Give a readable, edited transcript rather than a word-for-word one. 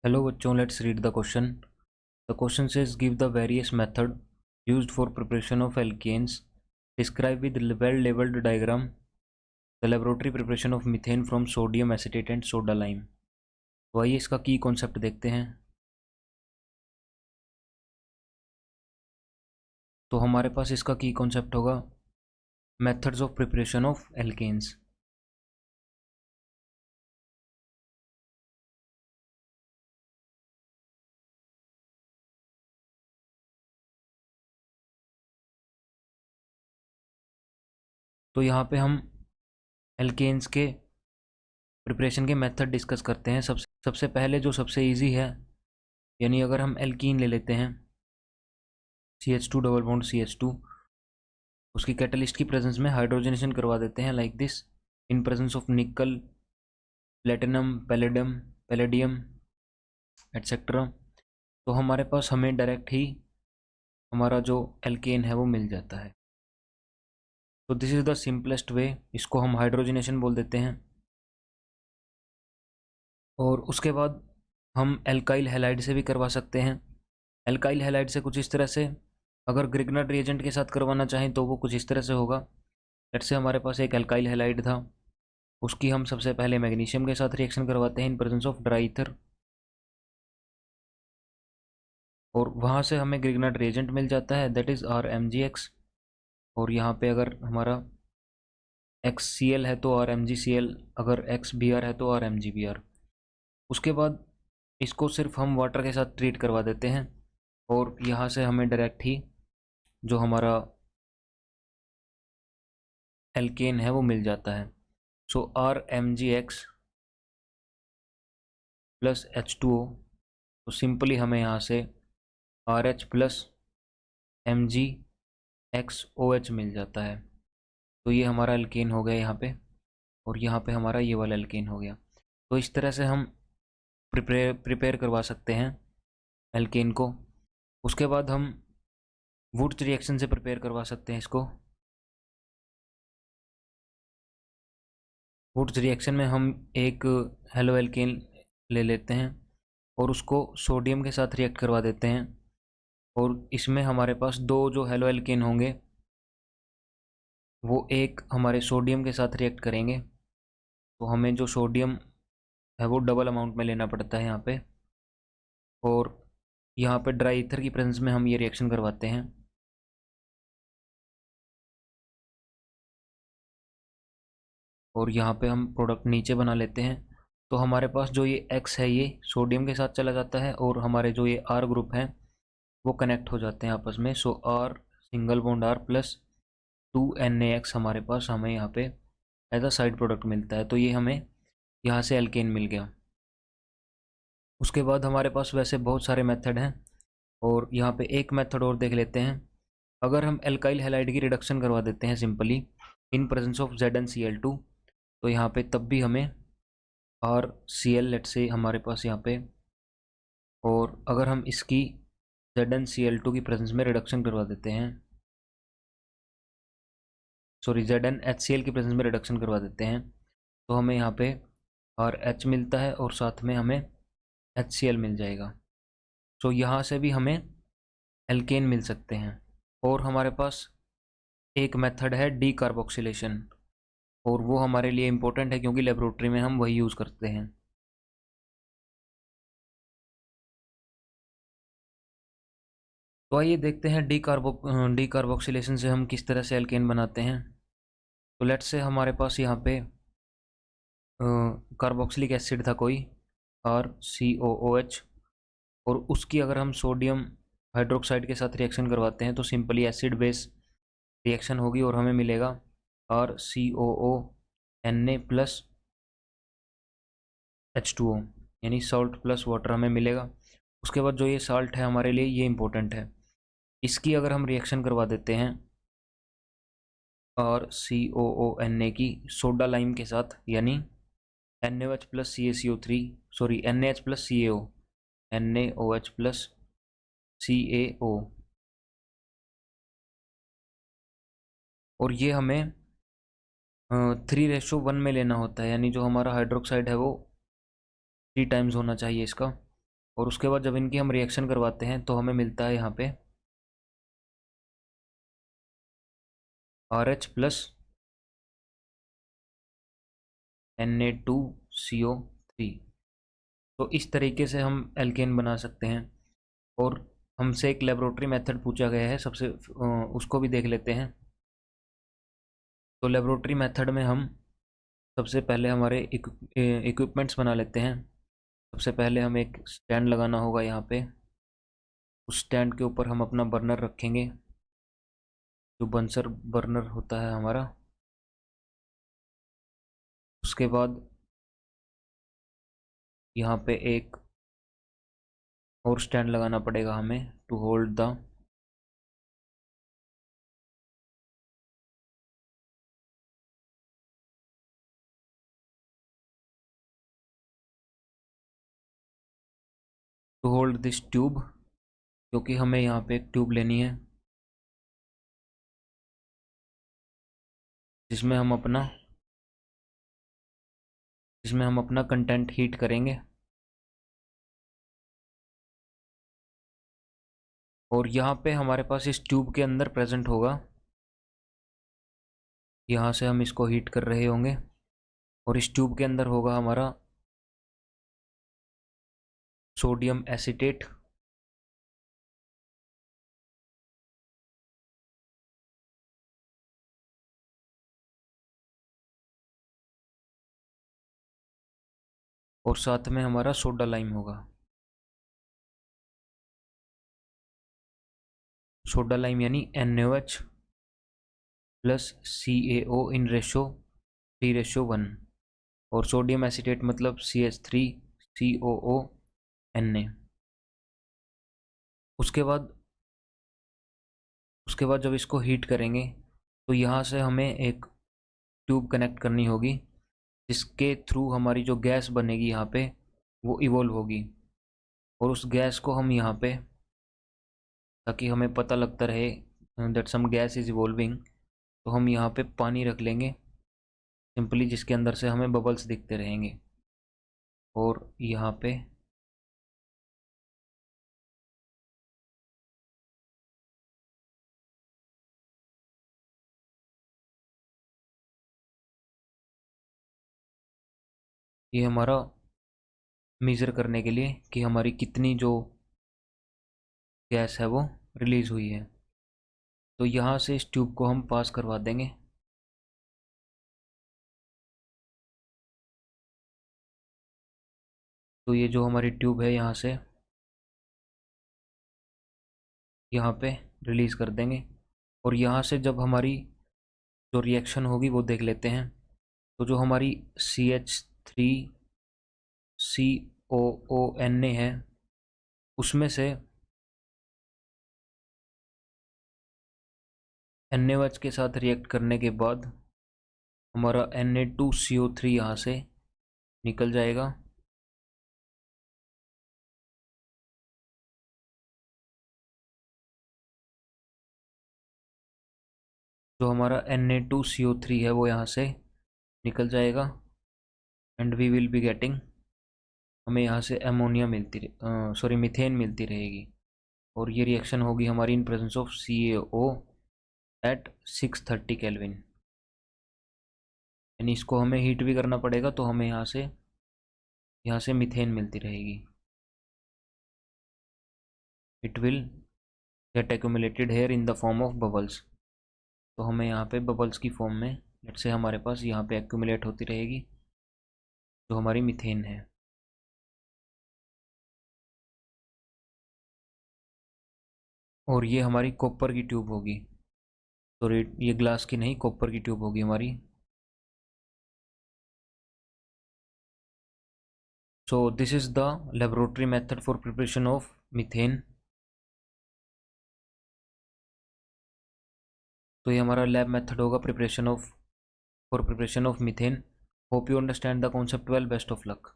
Hello बच्चों, let's read the question. The question says give the various method used for preparation of alkanes. Describe with well-labeled diagram the laboratory preparation of methane from sodium acetate and soda lime. तो आइए इसका की concept देखते हैं. तो हमारे पास इसका की कॉन्सेप्ट होगा methods of preparation of alkenes. तो यहाँ पे हम एल्केन्स के प्रिपरेशन के मेथड डिस्कस करते हैं. सबसे पहले जो सबसे इजी है, यानी अगर हम एल्कीन ले लेते हैं CH2 डबल बॉन्ड CH2, उसकी कैटलिस्ट की प्रेजेंस में हाइड्रोजनेशन करवा देते हैं like this in presence of निकल, प्लेटिनम, पैलेडियम एटसेट्रा. तो हमारे पास हमें डायरेक्ट ही हमारा जो एल्केन है वो मिल जाता है. तो this is the simplest way. इसको हम हाइड्रोजनेशन बोल देते हैं. और उसके बाद हम एल्काइल हैलाइड से भी करवा सकते हैं. एल्काइल हैलाइड से कुछ इस तरह से, अगर ग्रिग्नर रिएजेंट के साथ करवाना चाहें तो वो कुछ इस तरह से होगा. लेट्स से हमारे पास एक एल्काइल हैलाइड था, उसकी हम सबसे पहले मैग्नीशियम के साथ रिएक्शन करवाते हैं इन प्रेजेंस ऑफ ड्राई ईथर, और वहाँ से हमें ग्रिग्नर रिएजेंट मिल जाता है, दैट इज़ RMgX. और यहाँ पे अगर हमारा XCl है तो RMgCl, अगर XBr है तो RMgBr. उसके बाद इसको सिर्फ हम वाटर के साथ ट्रीट करवा देते हैं और यहाँ से हमें डायरेक्ट ही जो हमारा एल्केन है वो मिल जाता है. सो RMgX प्लस H2O. तो सिंपली हमें यहाँ से RH प्लस MgXOH मिल जाता है. तो ये हमारा एल्केन हो गया यहाँ पे, और यहाँ पे हमारा ये वाला एल्केन हो गया. तो इस तरह से हम प्रिपेयर करवा सकते हैं एल्केन को. उसके बाद हम वुड्स रिएक्शन से प्रिपेयर करवा सकते हैं इसको. वुड्स रिएक्शन में हम एक हेलो एल्केन ले लेते हैं और उसको सोडियम के साथ रिएक्ट करवा देते हैं, और इसमें हमारे पास दो जो हेलो एल्केन होंगे वो एक हमारे सोडियम के साथ रिएक्ट करेंगे. तो हमें जो सोडियम है वो डबल अमाउंट में लेना पड़ता है यहाँ पे, और यहाँ पे ड्राई ईथर की प्रेजेंस में हम ये रिएक्शन करवाते हैं. और यहाँ पे हम प्रोडक्ट नीचे बना लेते हैं. तो हमारे पास जो ये X है ये सोडियम के साथ चला जाता है, और हमारे जो ये R ग्रुप हैं वो कनेक्ट हो जाते हैं आपस में. सो R single bond R plus 2NaX हमारे पास हमें यहाँ पे एज अ साइड प्रोडक्ट मिलता है. तो ये हमें यहाँ से एल्केन मिल गया. उसके बाद हमारे पास वैसे बहुत सारे मेथड हैं, और यहाँ पे एक मेथड और देख लेते हैं. अगर हम एल्काइल हैलाइड की रिडक्शन करवा देते हैं simply in presence of ZnCl2, तो यहाँ पे तब भी हमें RCl लेट से हमारे पास यहाँ पे, और अगर हम इसकी ZnCl2 की प्रेजेंस में रिडक्शन करवा देते हैं, सॉरी ZnHCl की प्रेजेंस में रिडक्शन करवा देते हैं, तो हमें यहाँ पे RH मिलता है और साथ में हमें HCl मिल जाएगा. तो यहाँ से भी हमें एल्केन मिल सकते हैं. और हमारे पास एक मेथड है डीकार्बोक्सिलेशन, और वो हमारे लिए इम्पोर्टेंट है क्योंकि लेबोरेटरी में हम वही यूज़ करते हैं. तो आइए देखते हैं डीकार्बोक्सिलेशन से हम किस तरह से एल्केन बनाते हैं. तो लेट्स से हमारे पास यहाँ पे कार्बोक्सिलिक एसिड था कोई RCOOH, और उसकी अगर हम सोडियम हाइड्रोक्साइड के साथ रिएक्शन करवाते हैं तो सिंपली एसिड बेस रिएक्शन होगी और हमें मिलेगा RCOONa प्लस H2O, यानी सॉल्ट प्लस वाटर हमें मिलेगा. उसके बाद जो ये साल्ट है हमारे लिए ये इम्पोर्टेंट है, इसकी अगर हम रिएक्शन करवा देते हैं RCOONa की सोडा लाइम के साथ, यानी NaOH plus CaCO3, sorry NaH plus CaO, NaOH plus CaO, और ये हमें 3:1 में लेना होता है, यानी जो हमारा हाइड्रोक्साइड है वो 3 टाइम्स होना चाहिए इसका. और उसके बाद जब इनकी हम रिएक्शन करवाते हैं तो हमें मिलता है यहाँ पे RH प्लस Na2CO3। तो इस तरीके से हम एल्केन बना सकते हैं। और हमसे एक लेबोरेटरी मेथड पूछा गया है सबसे, उसको भी देख लेते हैं। तो लेबोरेटरी मेथड में हम सबसे पहले हमारे इक्विपमेंट्स बना लेते हैं। सबसे पहले हमें एक स्टैंड लगाना होगा यहाँ पे। उस स्टैंड के ऊपर हम अपना बर्नर रखेंगे, जो बंसर बर्नर होता है हमारा। उसके बाद यहाँ पे एक और स्टैंड लगाना पड़ेगा हमें टू होल्ड दिस ट्यूब, क्योंकि हमें यहाँ पे एक ट्यूब लेनी है जिसमें हम अपना कंटेंट हीट करेंगे। और यहाँ पे हमारे पास इस ट्यूब के अंदर प्रेजेंट होगा, यहाँ से हम इसको हीट कर रहे होंगे और इस ट्यूब के अंदर होगा हमारा सोडियम एसीटेट। और साथ में हमारा सोडा लाइम होगा। सोडा लाइम यानी NaOH plus CaO in ratio 3:1। और सोडियम एसीटेट मतलब CH3COO Na। उसके बाद जब इसको हीट करेंगे तो यहाँ से हमें एक ट्यूब कनेक्ट करनी होगी, जिसके थ्रू हमारी जो गैस बनेगी यहाँ पे वो इवोल्व होगी। और उस गैस को हम यहाँ पे, ताकि हमें पता लगता रहे दैट सम गैस इज इवोल्विंग, तो हम यहाँ पे पानी रख लेंगे सिंपली, जिसके अंदर से हमें बबल्स दिखते रहेंगे। और यहाँ पे ये हमारा मेज़र करने के लिए कि हमारी कितनी जो गैस है वो रिलीज़ हुई है। तो यहाँ से इस ट्यूब को हम पास करवा देंगे। तो ये जो हमारी ट्यूब है यहाँ से यहाँ पे रिलीज़ कर देंगे। और यहाँ से जब हमारी जो रिएक्शन होगी वो देख लेते हैं। तो जो हमारी CH3COONA है, उसमें से NaOH के साथ रिएक्ट करने के बाद हमारा Na2CO3 यहाँ से निकल जाएगा। जो हमारा Na2CO3 है वो यहाँ से निकल जाएगा and we will be getting, हमें यहाँ से अमोनिया मीथेन मिलती रहेगी। और ये रिएक्शन होगी हमारी in presence of CaO at 630 kelvin. यानी इसको हमें हीट भी करना पड़ेगा, तो हमें यहाँ से मीथेन मिलती रहेगी। It will get accumulated here in the form of bubbles. तो हमें यहाँ पे बबल्स की फॉर्म में लेट्स से हमारे पास यहाँ पे एक्यूमुलेट होती रहेगी जो हमारी मीथेन है। और ये हमारी कॉपर की ट्यूब होगी, सॉरी ये ग्लास की नहीं, कॉपर की ट्यूब होगी हमारी। So this is the laboratory method for preparation of methane. तो ये हमारा लैब मेथड होगा preparation of methane. Hope you understand the concept well. Best of luck.